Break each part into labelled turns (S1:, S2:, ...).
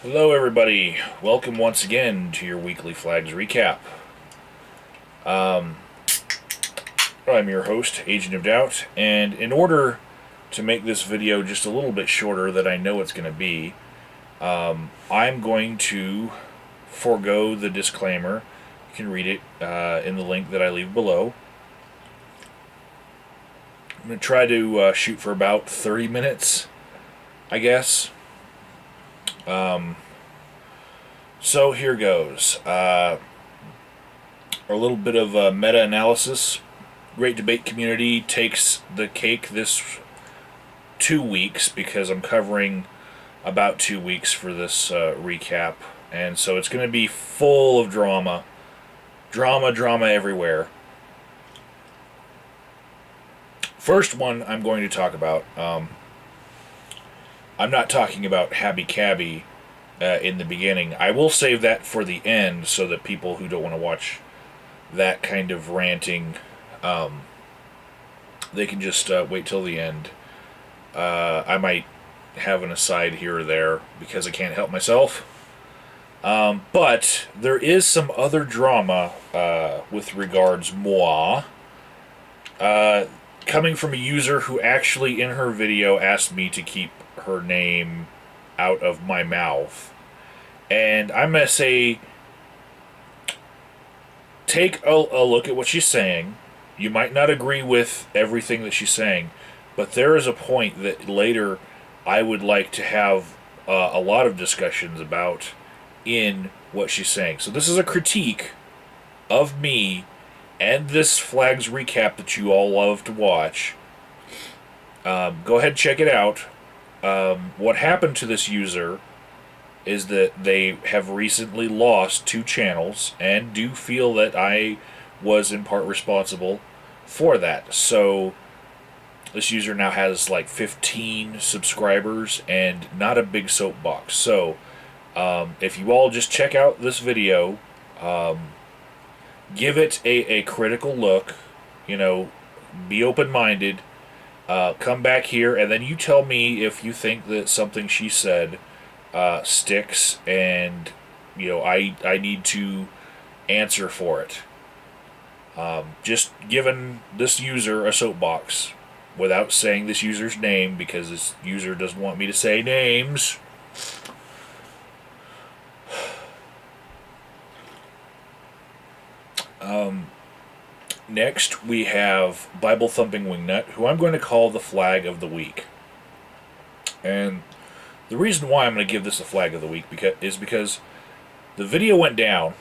S1: Hello, everybody. Welcome once again to your weekly Flags recap. I'm your host, Agent of Doubt, and in order to make this video just a little bit shorter than I know it's going to be, I'm going to forego the disclaimer. You can read it in the link that I leave below. I'm going to try to shoot for about 30 minutes, I guess. So here goes. A little bit of meta-analysis. Great Debate Community takes the cake this 2 weeks because I'm covering about 2 weeks for this recap. And so it's going to be full of drama. Drama everywhere. First one I'm going to talk about. I'm not talking about Habby Cabby in the beginning. I will save that for the end so that people who don't want to watch that kind of ranting, they can just wait till the end. I might have an aside here or there because I can't help myself. But there is some other drama with regards moi. Coming from a user who actually in her video asked me to keep her name out of my mouth. And I'm going to say, take a look at what she's saying. You might not agree with everything that she's saying, but there is a point that later I would like to have a lot of discussions about in what she's saying. So this is a critique of me and this Flags recap that you all love to watch. Go ahead and check it out. What happened to this user is that they have recently lost 2 channels and do feel that I was in part responsible for that. So this user now has like 15 subscribers and not a big soapbox. So if you all just check out this video, give it a critical look, be open-minded, come back here, and then you tell me if you think that something she said sticks and, I need to answer for it. Just giving this user a soapbox without saying this user's name because this user doesn't want me to say names. Next, we have Bible Thumping Wingnut, who I'm going to call the Flag of the Week. And the reason why I'm going to give this a Flag of the Week is because the video went down,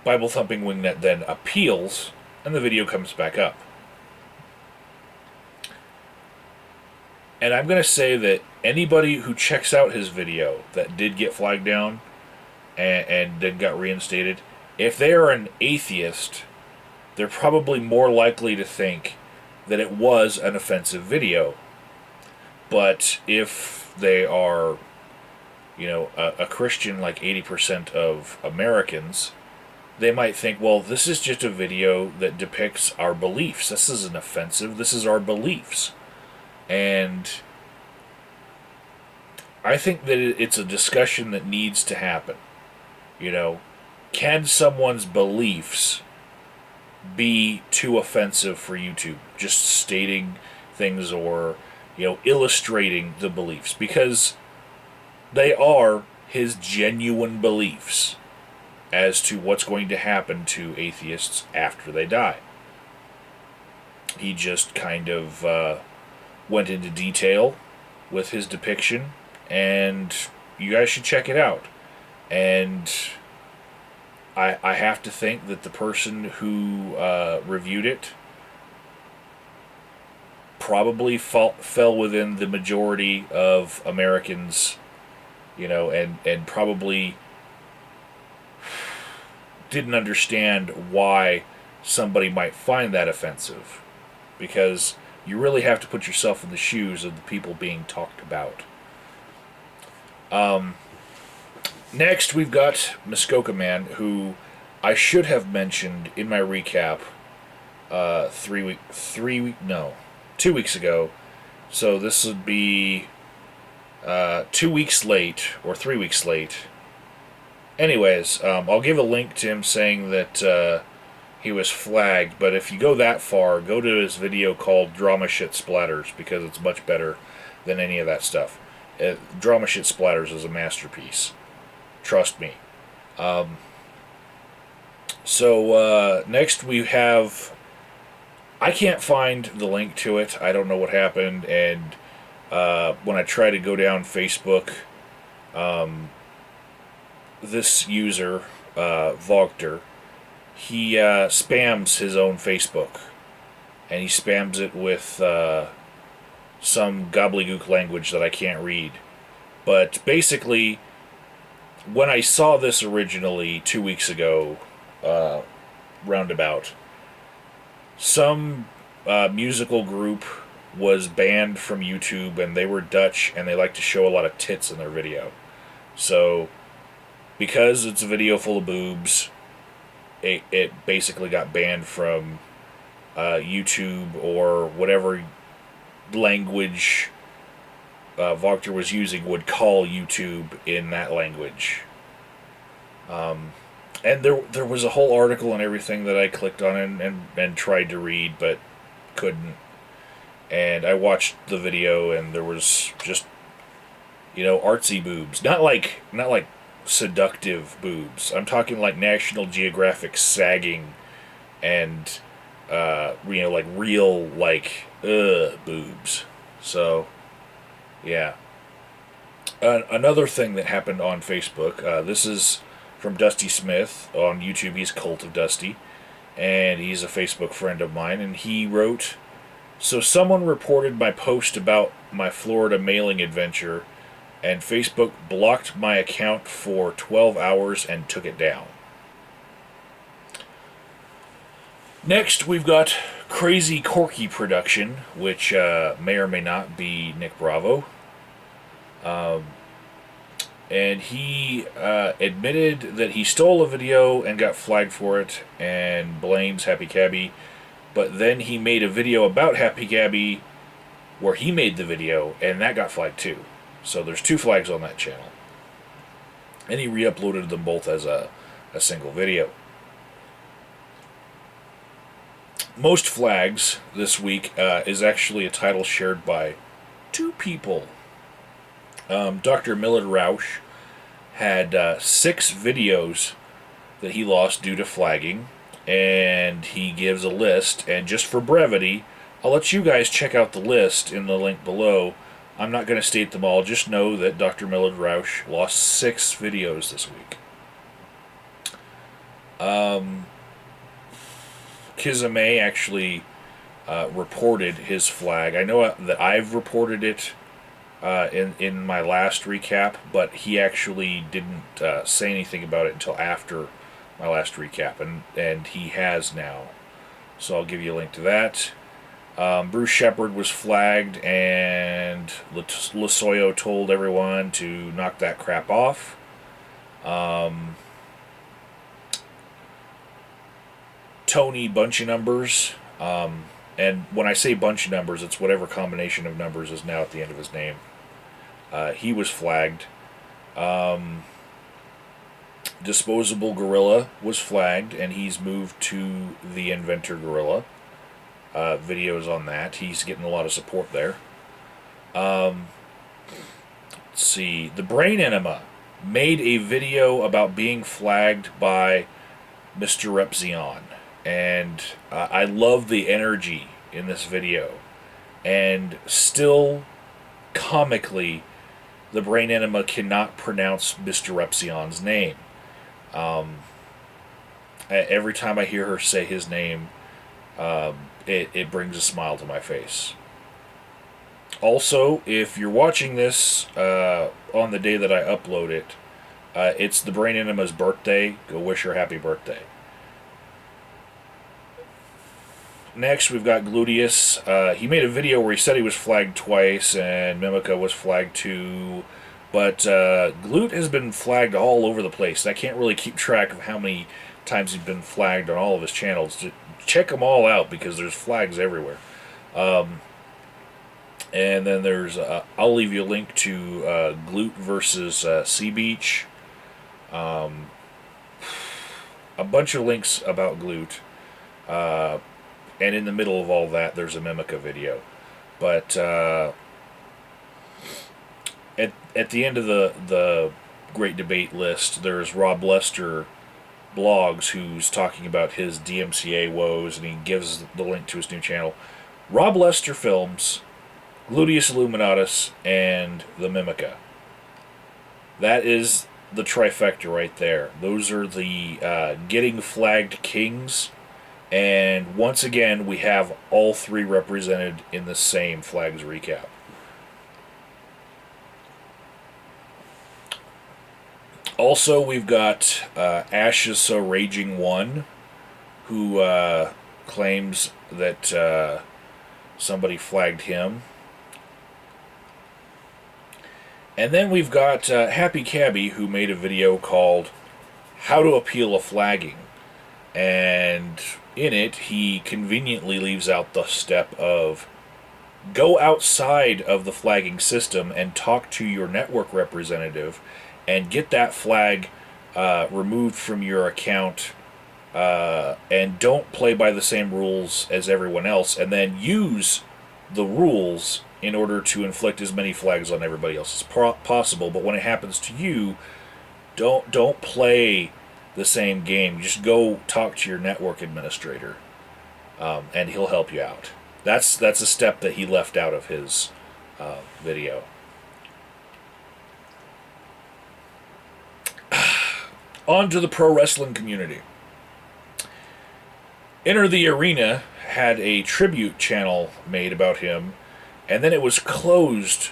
S1: Bible Thumping Wingnut then appeals, and the video comes back up. And I'm going to say that anybody who checks out his video that did get flagged down and then got reinstated, if they are an atheist, they're probably more likely to think that it was an offensive video. But if they are, a Christian like 80% of Americans, they might think, well, this is just a video that depicts our beliefs. This isn't offensive. This is our beliefs. And I think that it's a discussion that needs to happen. Can someone's beliefs be too offensive for YouTube? Just stating things or, illustrating the beliefs. Because they are his genuine beliefs as to what's going to happen to atheists after they die. He just kind of went into detail with his depiction, and you guys should check it out. And I have to think that the person who reviewed it probably fell within the majority of Americans, and probably didn't understand why somebody might find that offensive. Because you really have to put yourself in the shoes of the people being talked about. Next, we've got Muskoka Man, who I should have mentioned in my recap 2 weeks ago. So this would be 2 weeks late, or 3 weeks late. Anyways, I'll give a link to him saying that he was flagged, but if you go that far, go to his video called Drama Shit Splatters, because it's much better than any of that stuff. Drama Shit Splatters is a masterpiece. Trust me. Next we have... I can't find the link to it. I don't know what happened, and when I try to go down Facebook, this user, Vogter, he spams his own Facebook, and he spams it with some gobbledygook language that I can't read. But basically, when I saw this originally 2 weeks ago, roundabout, some musical group was banned from YouTube, and they were Dutch, and they like to show a lot of tits in their video. So, because it's a video full of boobs, it basically got banned from YouTube, or whatever language Vogter was using would call YouTube in that language. And there was a whole article and everything that I clicked on and tried to read, but couldn't. And I watched the video, and there was just, artsy boobs. Not like seductive boobs. I'm talking like National Geographic sagging and, like real, boobs. So, yeah. Another thing that happened on Facebook, this is from Dusty Smith on YouTube. He's Cult of Dusty, and he's a Facebook friend of mine, and he wrote, "So someone reported my post about my Florida mailing adventure, and Facebook blocked my account for 12 hours and took it down." Next, we've got Crazy Corky Production, which may or may not be Nick Bravo. And he admitted that he stole a video and got flagged for it, and blames Happy Cabby. But then he made a video about Happy Cabby where he made the video, and that got flagged too. So there's 2 flags on that channel. And he re-uploaded them both as a single video. Most flags this week is actually a title shared by 2 people. Dr. Millard Rausch had 6 videos that he lost due to flagging, and he gives a list, and just for brevity, I'll let you guys check out the list in the link below. I'm not going to state them all, just know that Dr. Millard Rausch lost 6 videos this week. Kizame actually reported his flag. I know that I've reported it in my last recap, but he actually didn't say anything about it until after my last recap, and he has now. So I'll give you a link to that. Bruce Shepard was flagged, and Lasoyo told everyone to knock that crap off. Tony bunch of numbers, and when I say bunch of numbers, it's whatever combination of numbers is now at the end of his name. He was flagged. Disposable Gorilla was flagged, and he's moved to the Inventor Gorilla. Videos on that. He's getting a lot of support there. Let's see. The Brain Enema made a video about being flagged by Mr. Repzion, and I love the energy in this video. And still, comically, the Brain Enema cannot pronounce Mr. Repzion's name. Every time I hear her say his name, it brings a smile to my face. Also, if you're watching this on the day that I upload it, it's the Brain Enema's birthday. Go wish her happy birthday. Next, we've got Gluteus. He made a video where he said he was flagged twice, and Mimica was flagged too. But Glute has been flagged all over the place. I can't really keep track of how many times he's been flagged on all of his channels. Check them all out, because there's flags everywhere. And then there's, I'll leave you a link to Glute versus Sea Beach. A bunch of links about Glute. And in the middle of all that, there's a Mimica video. But at the end of the Great Debate list, there's Rob Lester Blogs, who's talking about his DMCA woes, and he gives the link to his new channel. Rob Lester Films, Gluteus Illuminatus, and the Mimica. That is the trifecta right there. Those are the getting flagged kings. And once again, we have all three represented in the same flags recap. Also, we've got Ashes So Raging 1, who claims that somebody flagged him. And then we've got Happy Cabby, who made a video called How to Appeal a Flagging. And in it, he conveniently leaves out the step of go outside of the flagging system and talk to your network representative and get that flag removed from your account, and don't play by the same rules as everyone else, and then use the rules in order to inflict as many flags on everybody else as possible. But when it happens to you, don't play the same game. Just go talk to your network administrator, and he'll help you out. That's a step that he left out of his video. On to the pro wrestling community. Enter the Arena had a tribute channel made about him, and then it was closed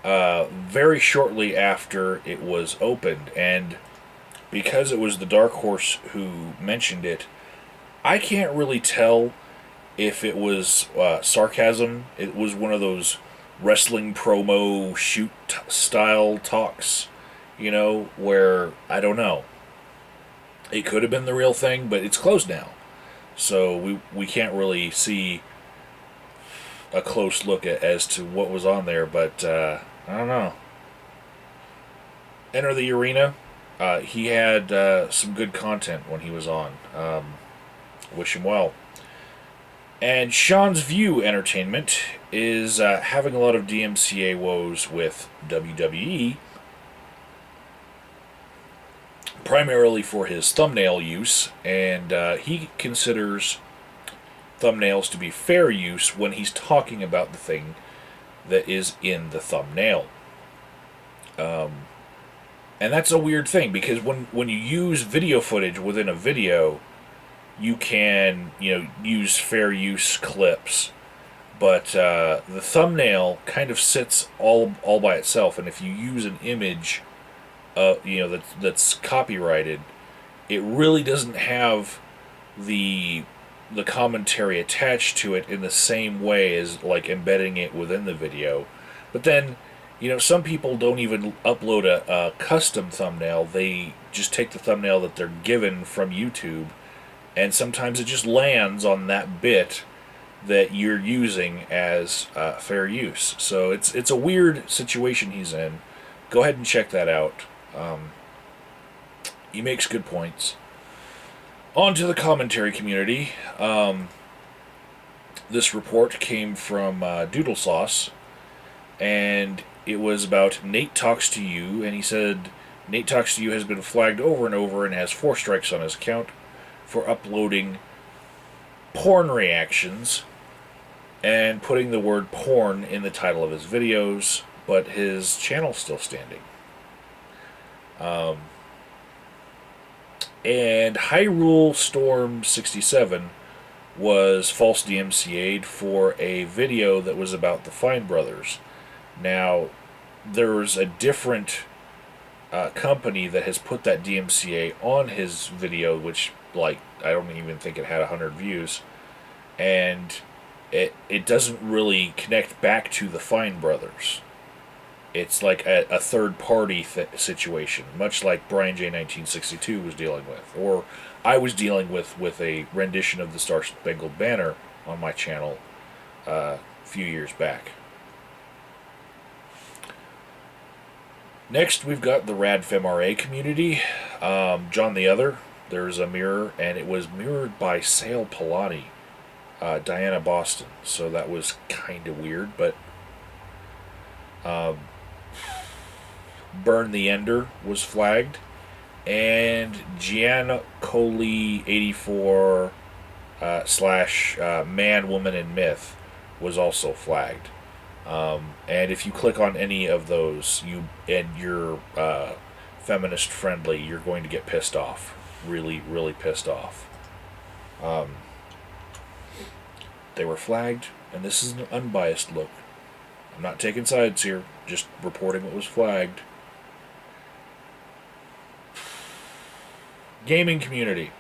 S1: very shortly after it was opened. And because it was the Dark Horse who mentioned it, I can't really tell if it was sarcasm. It was one of those wrestling promo shoot style talks, where I don't know. It could have been the real thing, but it's closed now. So we can't really see a close look as to what was on there, but I don't know. Enter the Arena. He had some good content when he was on. Wish him well. And Sean's View Entertainment is having a lot of DMCA woes with WWE, primarily for his thumbnail use, and he considers thumbnails to be fair use when he's talking about the thing that is in the thumbnail. And that's a weird thing, because when you use video footage within a video, you can use fair use clips, but the thumbnail kind of sits all by itself, and if you use an image that's copyrighted, it really doesn't have the commentary attached to it in the same way as like embedding it within the video. But then, some people don't even upload a custom thumbnail. They just take the thumbnail that they're given from YouTube, and sometimes it just lands on that bit that you're using as fair use. So it's a weird situation he's in. Go ahead and check that out. He makes good points. On to the commentary community. This report came from Doodle Sauce, and it was about Nate Talks to You, and he said Nate Talks to You has been flagged over and over and has 4 strikes on his account for uploading porn reactions and putting the word porn in the title of his videos, but his channel's still standing. And Hyrule Storm 67 was false DMCA'd for a video that was about the Fine Brothers. Now, there's a different company that has put that DMCA on his video, which, I don't even think it had 100 views, and it doesn't really connect back to the Fine Brothers. It's like a third-party situation, much like Brian J. 1962 was dealing with, or I was dealing with a rendition of the Star Spangled Banner on my channel a few years back. Next, we've got the Rad FemRA community. John the Other. There's a mirror, and it was mirrored by Sale Pilati, Diana Boston. So that was kind of weird, but Burn the Ender was flagged, and Gianacoli 84 slash Man, Woman, and Myth was also flagged. And if you click on any of those, you're feminist friendly, you're going to get pissed off. Really, really pissed off. They were flagged, and this is an unbiased look. I'm not taking sides here, just reporting what was flagged. Gaming community.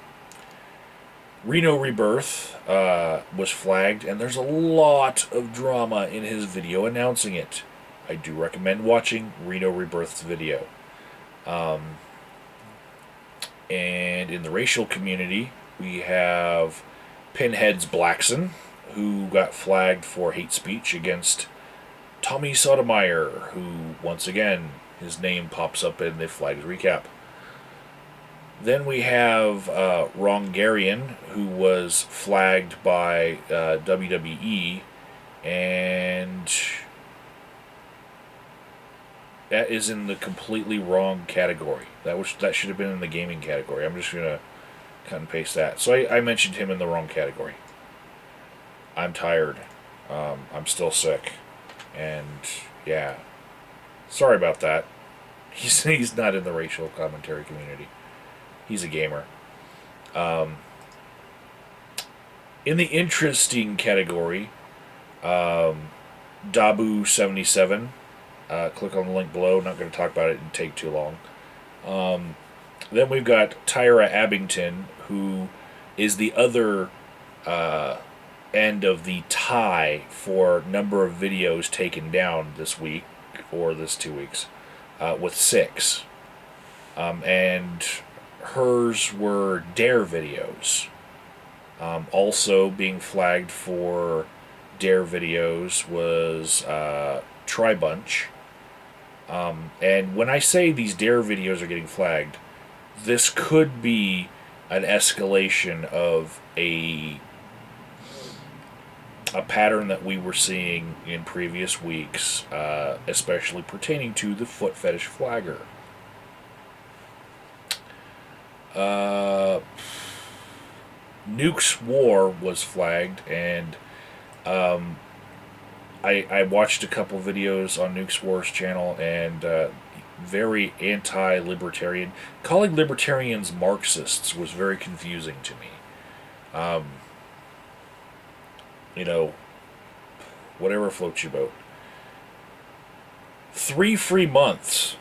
S1: Reno Rebirth was flagged, and there's a lot of drama in his video announcing it. I do recommend watching Reno Rebirth's video. And in the racial community, we have Pinhead's Blackson, who got flagged for hate speech against Tommy Sotomayor, who, once again, his name pops up in the flagged recap. Then we have Wrongarian, who was flagged by WWE, and that is in the completely wrong category. That should have been in the gaming category. I'm just gonna cut and paste that. So I mentioned him in the wrong category. I'm tired. I'm still sick, and yeah, sorry about that. He's not in the racial commentary community. He's a gamer. In the interesting category, Dabu77. Click on the link below. Not going to talk about it and take too long. Then we've got Tyra Abington, who is the other end of the tie for number of videos taken down this week, or this 2 weeks, with 6. And hers were Dare videos. Also being flagged for Dare videos was Tribunch. And when I say these Dare videos are getting flagged, this could be an escalation of a pattern that we were seeing in previous weeks, especially pertaining to the foot fetish flagger. Nuke's War was flagged, and I watched a couple videos on Nuke's War's channel, and very anti-libertarian. Calling libertarians Marxists was very confusing to me. Whatever floats your boat. 3 free months.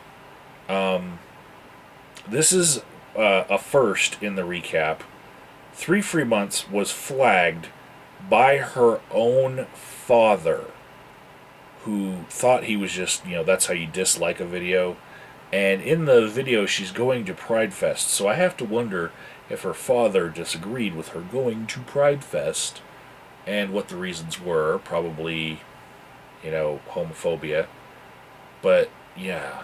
S1: This is a first in the recap. 3 free months was flagged by her own father, who thought he was just, that's how you dislike a video. And in the video, she's going to Pride Fest, so I have to wonder if her father disagreed with her going to Pride Fest, and what the reasons were. Probably, homophobia. But, yeah,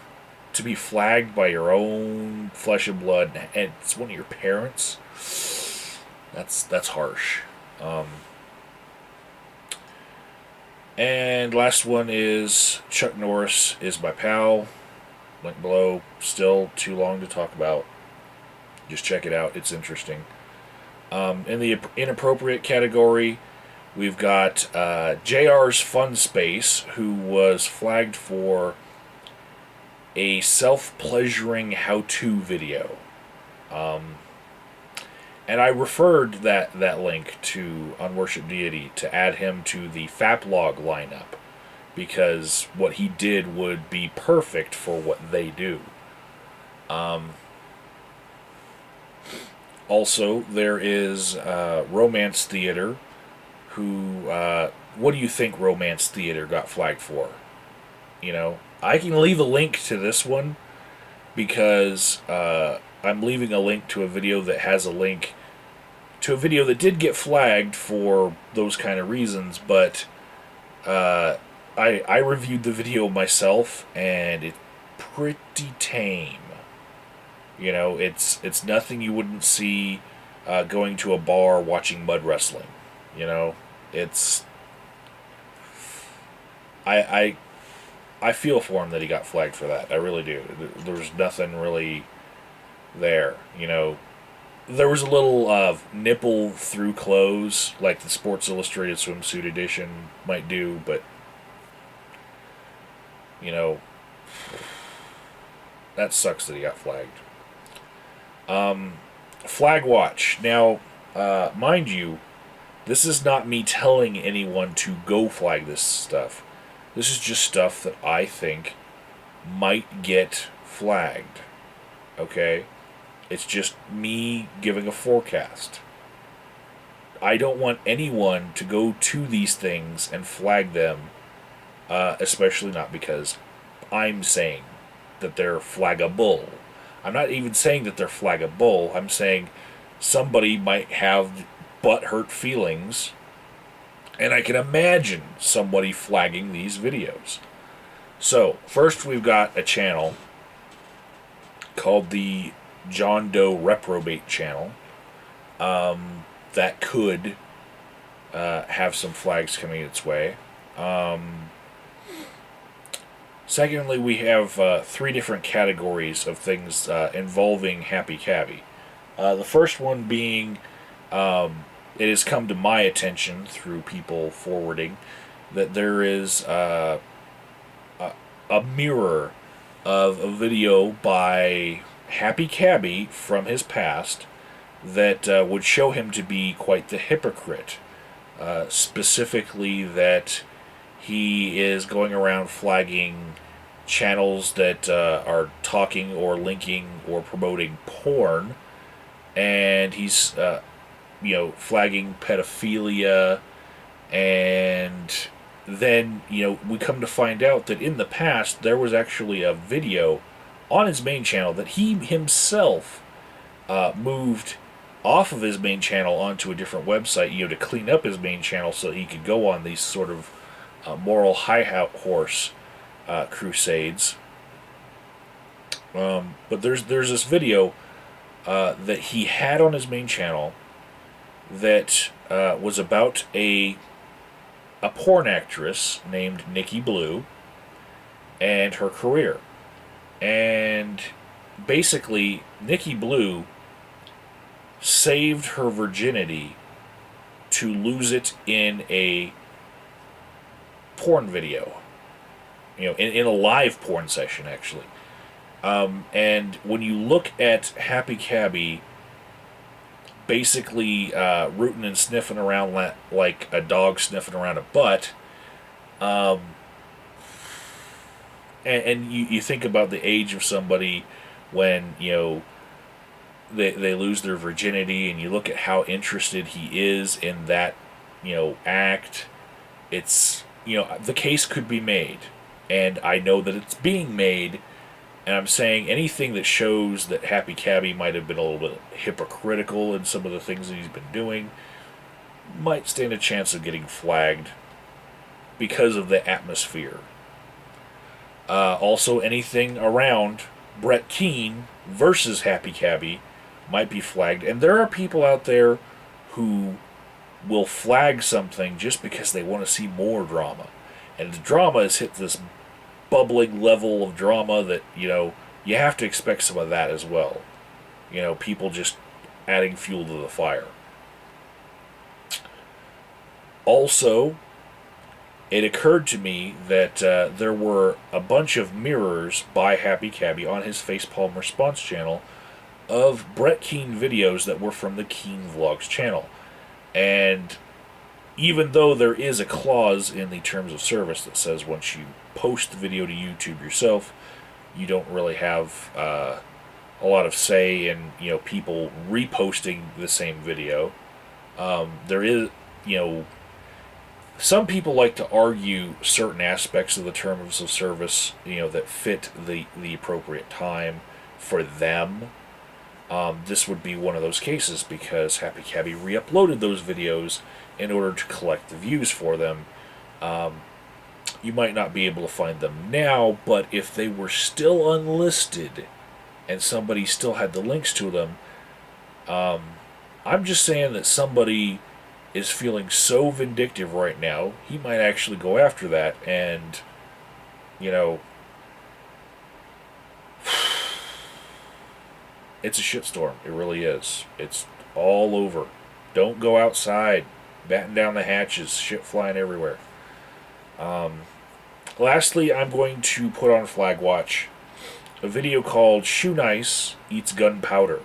S1: to be flagged by your own flesh and blood, and it's one of your parents, that's harsh. And last one is Chuck Norris is my pal. Link below. Still too long to talk about. Just check it out. It's interesting. In the inappropriate category, we've got JR's Fun Space, who was flagged for a self-pleasuring how-to video. And I referred that link to Unworshiped Deity to add him to the Faplog lineup, because what he did would be perfect for what they do. Also, there is Romance Theater, who, what do you think Romance Theater got flagged for? I can leave a link to this one, because I'm leaving a link to a video that has a link to a video that did get flagged for those kind of reasons, but I reviewed the video myself, and pretty tame. You know, it's nothing you wouldn't see going to a bar watching mud wrestling. You know, it's I feel for him that he got flagged for that. I really do. There's nothing really there. You know, there was a little nipple through clothes like the Sports Illustrated swimsuit edition might do, but you know, that sucks that he got flagged. Flag watch. Now, mind you, this is not me telling anyone to go flag this stuff. This is just stuff that I think might get flagged. Okay? It's just me giving a forecast. I don't want anyone to go to these things and flag them, especially not because I'm saying that they're flaggable. I'm not even saying that they're flaggable. I'm saying somebody might have butthurt feelings, and I can imagine somebody flagging these videos. So, first we've got a channel called the John Doe Reprobate channel that could have some flags coming its way. Secondly, we have 3 different categories of things involving Happy Cabby. The first one being, it has come to my attention through people forwarding that there is a mirror of a video by Happy Cabby from his past that would show him to be quite the hypocrite. Specifically that he is going around flagging channels that are talking or linking or promoting porn, and he's flagging pedophilia, and then we come to find out that in the past there was actually a video on his main channel that he himself moved off of his main channel onto a different website, to clean up his main channel so he could go on these sort of moral high horse crusades. But there's this video that he had on his main channel that was about a porn actress named Nikki Blue and her career. And basically, Nikki Blue saved her virginity to lose it in a porn video. In a live porn session, actually. And when you look at Happy Cabby basically rooting and sniffing around like a dog sniffing around a butt, and you think about the age of somebody when, they lose their virginity, and you look at how interested he is in that, act, it's, the case could be made. And I know that it's being made, and I'm saying anything that shows that Happy Cabby might have been a little bit hypocritical in some of the things that he's been doing might stand a chance of getting flagged because of the atmosphere. Also, anything around Brett Keane versus Happy Cabby might be flagged. And there are people out there who will flag something just because they want to see more drama. And the drama has hit this bubbling level of drama that, you have to expect some of that as well. People just adding fuel to the fire. Also, it occurred to me that there were a bunch of mirrors by Happy Cabby on his Facepalm Response channel of Brett Keane videos that were from the Keane Vlogs channel. And even though there is a clause in the terms of service that says once you post the video to YouTube yourself, you don't really have a lot of say in people reposting the same video. There is, some people like to argue certain aspects of the terms of service, that fit the appropriate time for them. This would be one of those cases because Happy Cabby re-uploaded those videos in order to collect the views for them. you might not be able to find them now, but if they were still unlisted and somebody still had the links to them, I'm just saying that somebody is feeling so vindictive right now, he might actually go after that, and, you know, it's a shitstorm. It really is. It's all over. Don't go outside. Batten down the hatches. Shit flying everywhere. Lastly, I'm going to put on Flag Watch a video called Shoe Nice Eats Gunpowder.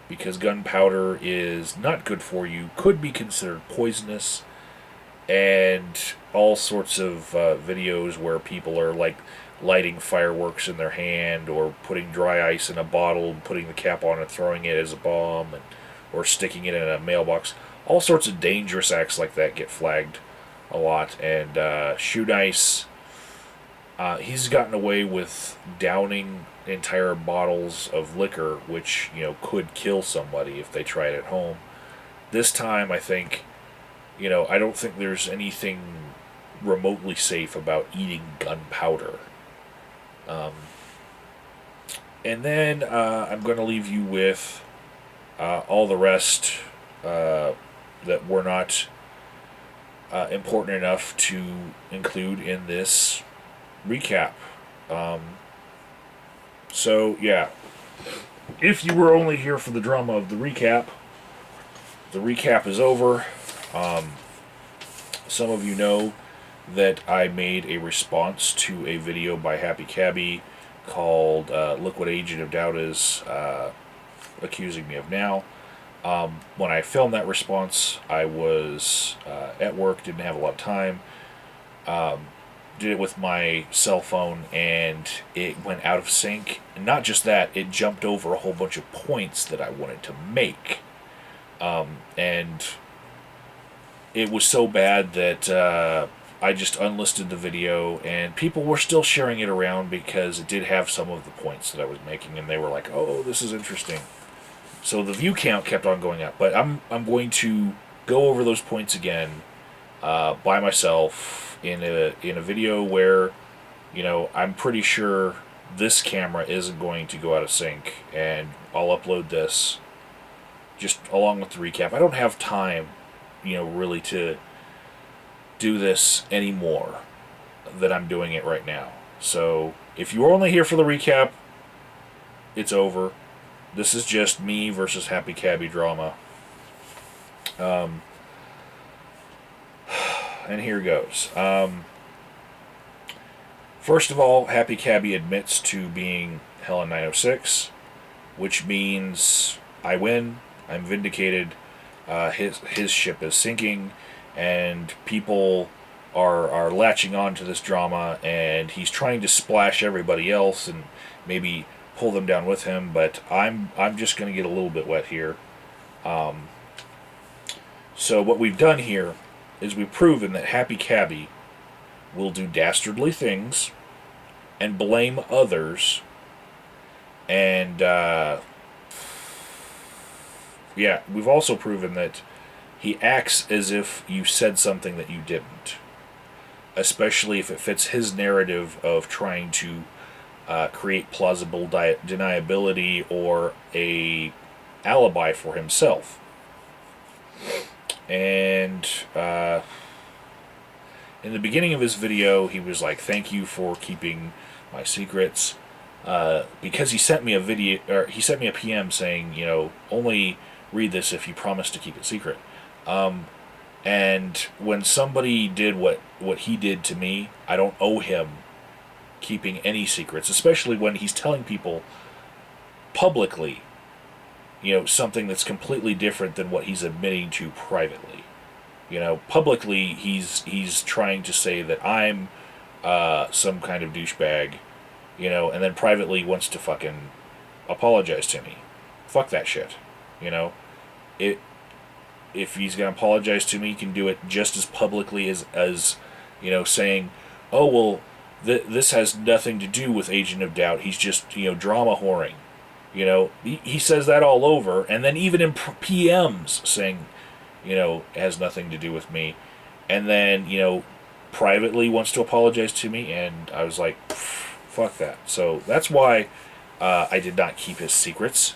S1: Because gunpowder is not good for you, could be considered poisonous, and all sorts of videos where people are like lighting fireworks in their hand, or putting dry ice in a bottle, putting the cap on and throwing it as a bomb, or sticking it in a mailbox. All sorts of dangerous acts like that get flagged a lot, and Shoe Nice, he's gotten away with downing entire bottles of liquor, which, could kill somebody if they tried it at home. This time, I think, I don't think there's anything remotely safe about eating gunpowder. And then I'm going to leave you with all the rest that were not important enough to include in this recap. So, yeah. If you were only here for the drama of the recap is over. Some of you know that I made a response to a video by Happy Cabby called Look What Agent of Doubt is accusing me of now. When I filmed that response, I was at work, didn't have a lot of time. Did it with my cell phone, and it went out of sync. And not just that, it jumped over a whole bunch of points that I wanted to make. And it was so bad that I just unlisted the video, and people were still sharing it around because it did have some of the points that I was making, and they were like, oh, this is interesting. So the view count kept on going up. But I'm going to go over those points again by myself in a video where, I'm pretty sure this camera isn't going to go out of sync, and I'll upload this just along with the recap. I don't have time, really to do this anymore than I'm doing it right now. So if you were only here for the recap, it's over. This is just me versus Happy Cabby drama. And here goes. First of all, Happy Cabby admits to being Helen 906, which means I win. I'm vindicated. His ship is sinking, and people are latching on to this drama, and he's trying to splash everybody else and maybe pull them down with him, but I'm just going to get a little bit wet here. So what we've done here is we've proven that Happy Cabby will do dastardly things and blame others, and we've also proven that he acts as if you said something that you didn't, especially if it fits his narrative of trying to create plausible deniability or a alibi for himself. And in the beginning of his video, he was like, "Thank you for keeping my secrets," because he sent me a video, or he sent me a PM saying, only read this if you promise to keep it secret. And when somebody did what he did to me, I don't owe him keeping any secrets, especially when he's telling people publicly, something that's completely different than what he's admitting to privately. Publicly, he's trying to say that I'm some kind of douchebag, and then privately wants to fucking apologize to me. Fuck that shit. If he's gonna apologize to me, he can do it just as publicly as saying, "Oh well, this has nothing to do with Agent of Doubt. He's just drama whoring." He says that all over, and then even in PMs saying, it has nothing to do with me. And then, privately wants to apologize to me, and I was like, fuck that. So that's why I did not keep his secrets.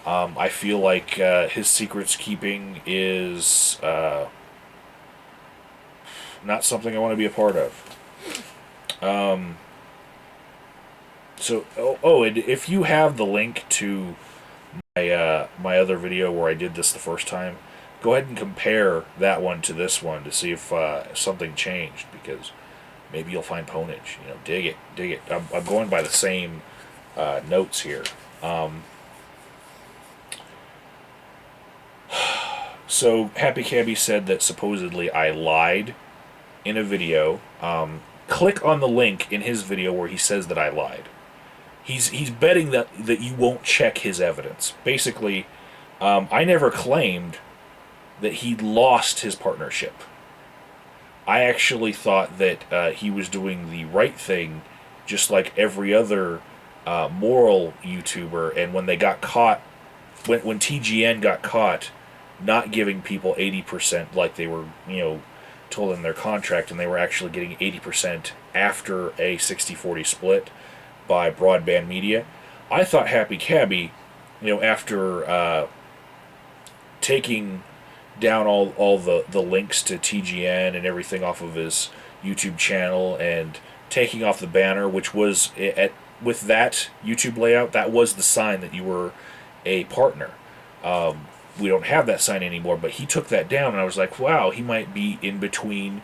S1: I feel like his secrets keeping is not something I want to be a part of. And if you have the link to my other video where I did this the first time, go ahead and compare that one to this one to see if something changed, because maybe you'll find ponage. Dig it. I'm going by the same notes here. So Happy Cabby said that supposedly I lied in a video. Click on the link in his video where he says that I lied. He's betting that you won't check his evidence. Basically, I never claimed that he lost his partnership. I actually thought that he was doing the right thing, just like every other moral YouTuber. And when they got caught, when TGN got caught not giving people 80% like they were, told in their contract, and they were actually getting 80% after a 60-40 split by broadband media, I thought Happy Cabby, after taking down all the links to TGN and everything off of his YouTube channel, and taking off the banner, which was with that YouTube layout, that was the sign that you were a partner. We don't have that sign anymore, but he took that down, and I was like, wow, he might be in between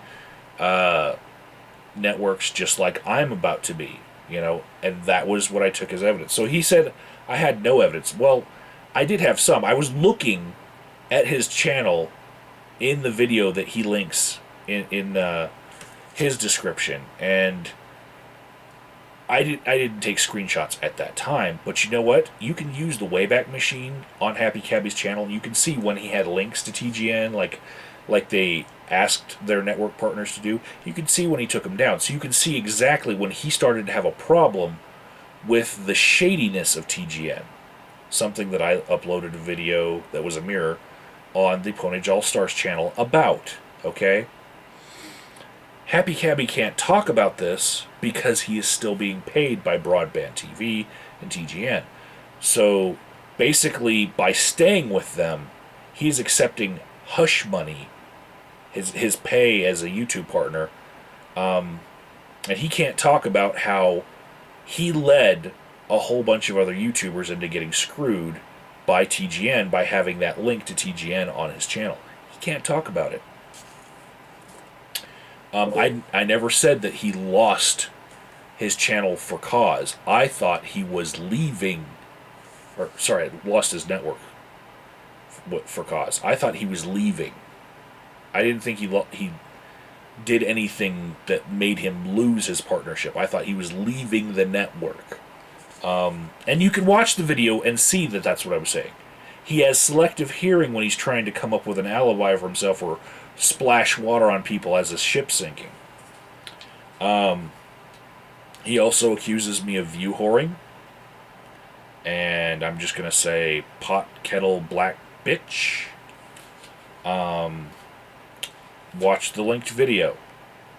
S1: networks just like I'm about to be, and that was what I took as evidence. So he said I had no evidence. Well, I did have some. I was looking at his channel in the video that he links in his description, and I didn't take screenshots at that time, but you know what? You can use the Wayback Machine on Happy Cabby's channel, and you can see when he had links to TGN, like they asked their network partners to do. You can see when he took them down, so you can see exactly when he started to have a problem with the shadiness of TGN. Something that I uploaded a video that was a mirror on the Ponage All Stars channel about, okay? Happy Cabby can't talk about this because he is still being paid by Broadband TV and TGN. So basically, by staying with them, he's accepting hush money, his pay as a YouTube partner, and he can't talk about how he led a whole bunch of other YouTubers into getting screwed by TGN by having that link to TGN on his channel. He can't talk about it. I never said that he lost his channel for cause. I thought he was leaving, lost his network for cause. I thought he was leaving. I didn't think he did anything that made him lose his partnership. I thought he was leaving the network. And you can watch the video and see that that's what I was saying. He has selective hearing when he's trying to come up with an alibi for himself or splash water on people as his ship's sinking. He also accuses me of view whoring. And I'm just going to say pot, kettle, black bitch. Watch the linked video.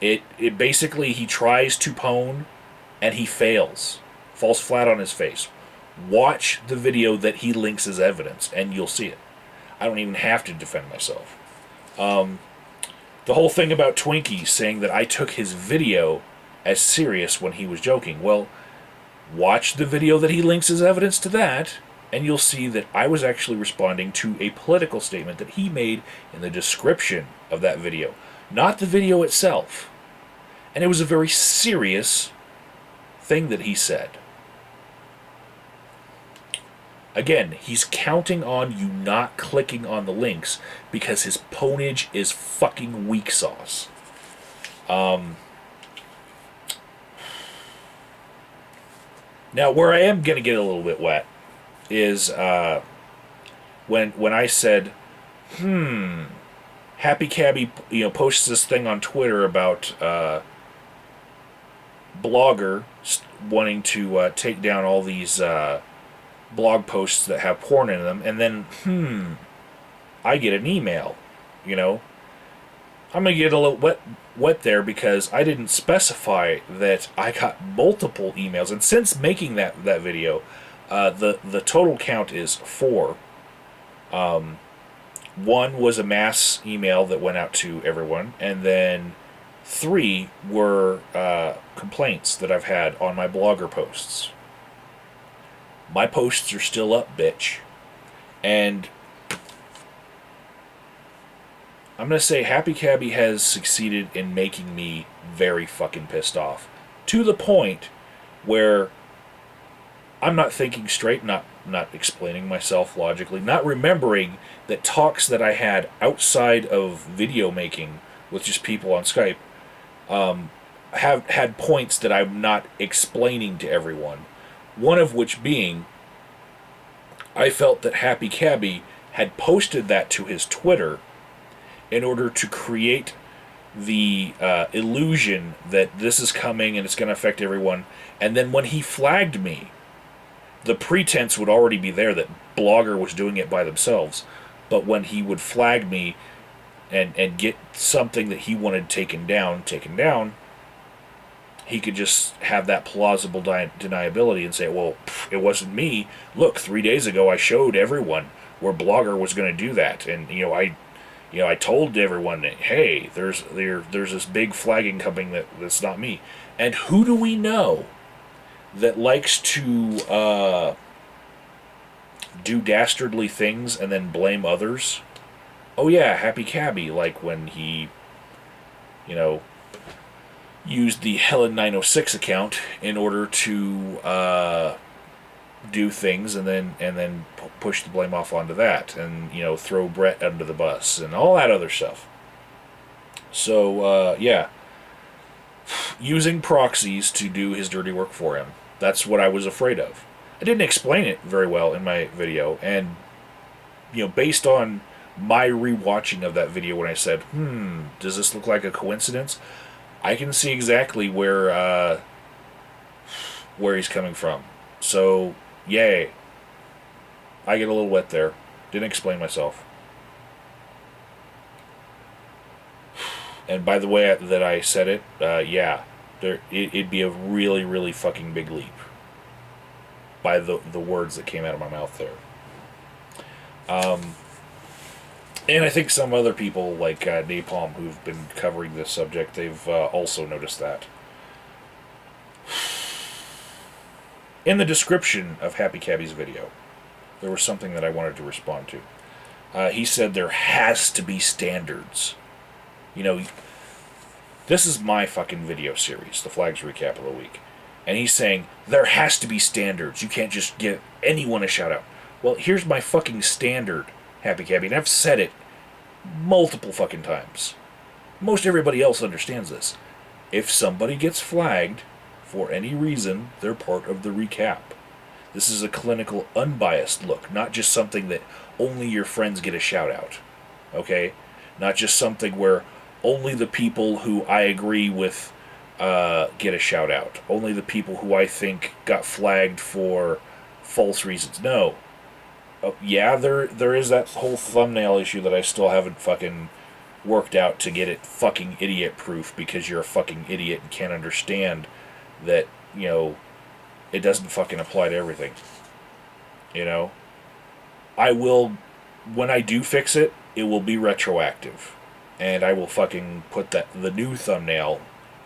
S1: It basically, he tries to pwn and he fails. Falls flat on his face. Watch the video that he links as evidence and you'll see it. I don't even have to defend myself. The whole thing about Twinkie saying that I took his video as serious when he was joking. Well, watch the video that he links as evidence to that, and you'll see that I was actually responding to a political statement that he made in the description of that video, not the video itself. And it was a very serious thing that he said. Again, he's counting on you not clicking on the links because his ponage is fucking weak sauce. Now, where I am going to get a little bit wet is when I said, Happy Cabby, posts this thing on Twitter about Blogger wanting to take down all these blog posts that have porn in them, and then I get an email, I'm gonna get a little wet there because I didn't specify that I got multiple emails, and since making that video, the total count is 4. One was a mass email that went out to everyone, and then 3 were complaints that I've had on my blogger posts. My posts are still up, bitch. And I'm going to say Happy Cabby has succeeded in making me very fucking pissed off. To the point where I'm not thinking straight, not explaining myself logically, not remembering that talks that I had outside of video making with just people on Skype have had points that I'm not explaining to everyone. One of which being, I felt that Happy Cabby had posted that to his Twitter in order to create the illusion that this is coming and it's going to affect everyone. And then when he flagged me, the pretense would already be there that Blogger was doing it by themselves. But when he would flag me and get something that he wanted taken down, he could just have that plausible deniability and say, well, it wasn't me. Look, 3 days ago I showed everyone where Blogger was going to do that. And, I told everyone that, hey, there's this big flagging coming that's not me. And who do we know that likes to do dastardly things and then blame others? Oh yeah, Happy Cabby, like when he, used the Helen 906 account in order to do things and then push the blame off onto that, and throw Brett under the bus and all that other stuff. So yeah, using proxies to do his dirty work for him. That's what I was afraid of. I didn't explain it very well in my video, and based on my rewatching of that video when I said, does this look like a coincidence? I can see exactly where he's coming from. So, yay. I get a little wet there. Didn't explain myself. And by the way that I said it, yeah, it'd be a really, really fucking big leap by the words that came out of my mouth there. And I think some other people, like Napalm, who've been covering this subject, they've also noticed that. In the description of Happy Cabby's video, there was something that I wanted to respond to. He said there has to be standards. This is my fucking video series, the Flags Recap of the Week. And he's saying, there has to be standards. You can't just give anyone a shout out. Well, here's my fucking standard, Happy Cabby, and I've said it multiple fucking times. Most everybody else understands this. If somebody gets flagged, for any reason, they're part of the recap. This is a clinical, unbiased look, not just something that only your friends get a shout out. Okay? Not just something where only the people who I agree with get a shout out. Only the people who I think got flagged for false reasons. No. Yeah, there is that whole thumbnail issue that I still haven't fucking worked out to get it fucking idiot proof, because you're a fucking idiot and can't understand that, it doesn't fucking apply to everything. I will, when I do fix it, it will be retroactive. And I will fucking put the new thumbnail,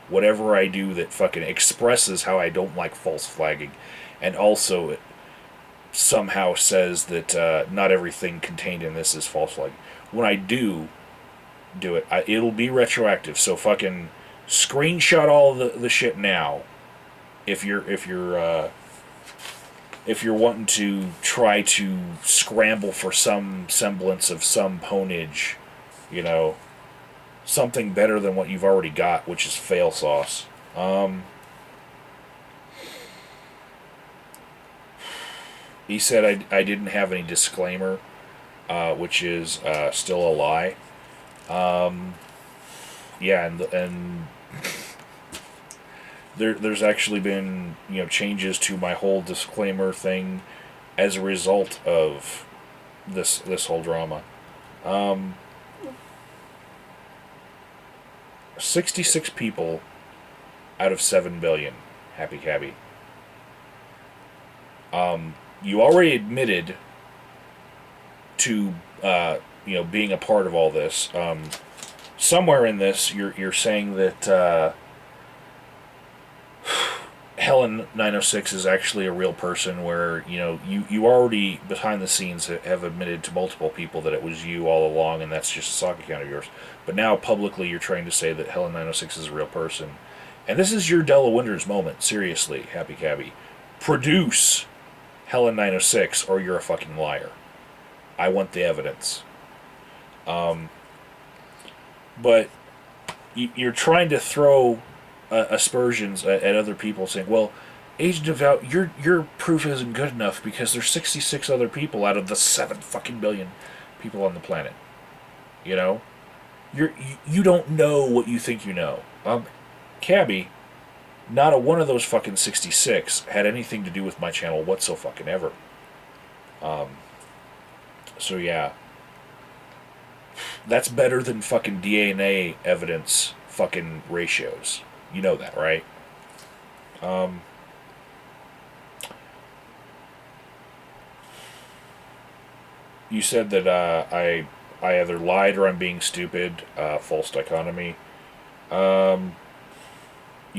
S1: whatever I do that fucking expresses how I don't like false flagging, and also it somehow says that not everything contained in this is false flagging. When I do it, it'll be retroactive. So fucking screenshot all the shit now. If you're wanting to try to scramble for some semblance of some ponage, something better than what you've already got, which is fail sauce. He said I didn't have any disclaimer, which is still a lie. Yeah, and there's actually been changes to my whole disclaimer thing as a result of this whole drama. 66 people out of 7 billion. Happy Cabby. You already admitted to being a part of all this. Somewhere in this, you're saying that Helen 906 is actually a real person. Where you already behind the scenes have admitted to multiple people that it was you all along, and that's just a sock account of yours. But now publicly, you're trying to say that Helen 906 is a real person, and this is your Della Winters moment. Seriously, Happy Cabby, produce Helen 906, or you're a fucking liar. I want the evidence. But you're trying to throw aspersions at other people, saying, "Well, Agent of Out, your proof isn't good enough because there's 66 other people out of the 7 fucking billion people on the planet." You know, you don't know what you think you know. Cabby, not a one of those fucking 66 had anything to do with my channel whatsoever. So yeah, that's better than fucking DNA evidence fucking ratios. You know that, right? You said that I either lied or I'm being stupid. False dichotomy. You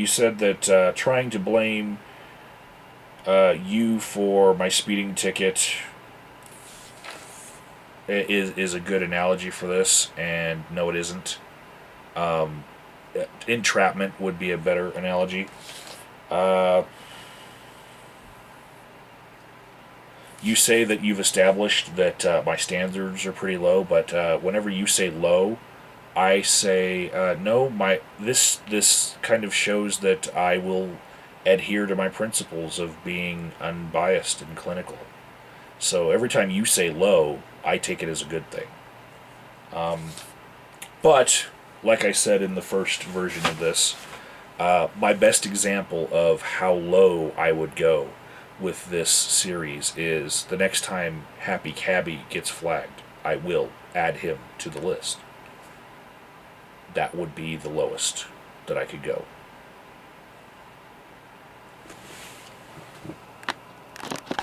S1: said that trying to blame you for my speeding ticket is a good analogy for this, and no, it isn't. Entrapment would be a better analogy. You say that you've established that my standards are pretty low, but whenever you say low, I say no. This kind of shows that I will adhere to my principles of being unbiased and clinical. So every time you say low, I take it as a good thing. But like I said in the first version of this, my best example of how low I would go with this series is the next time Happy Cabby gets flagged, I will add him to the list. That would be the lowest that I could go.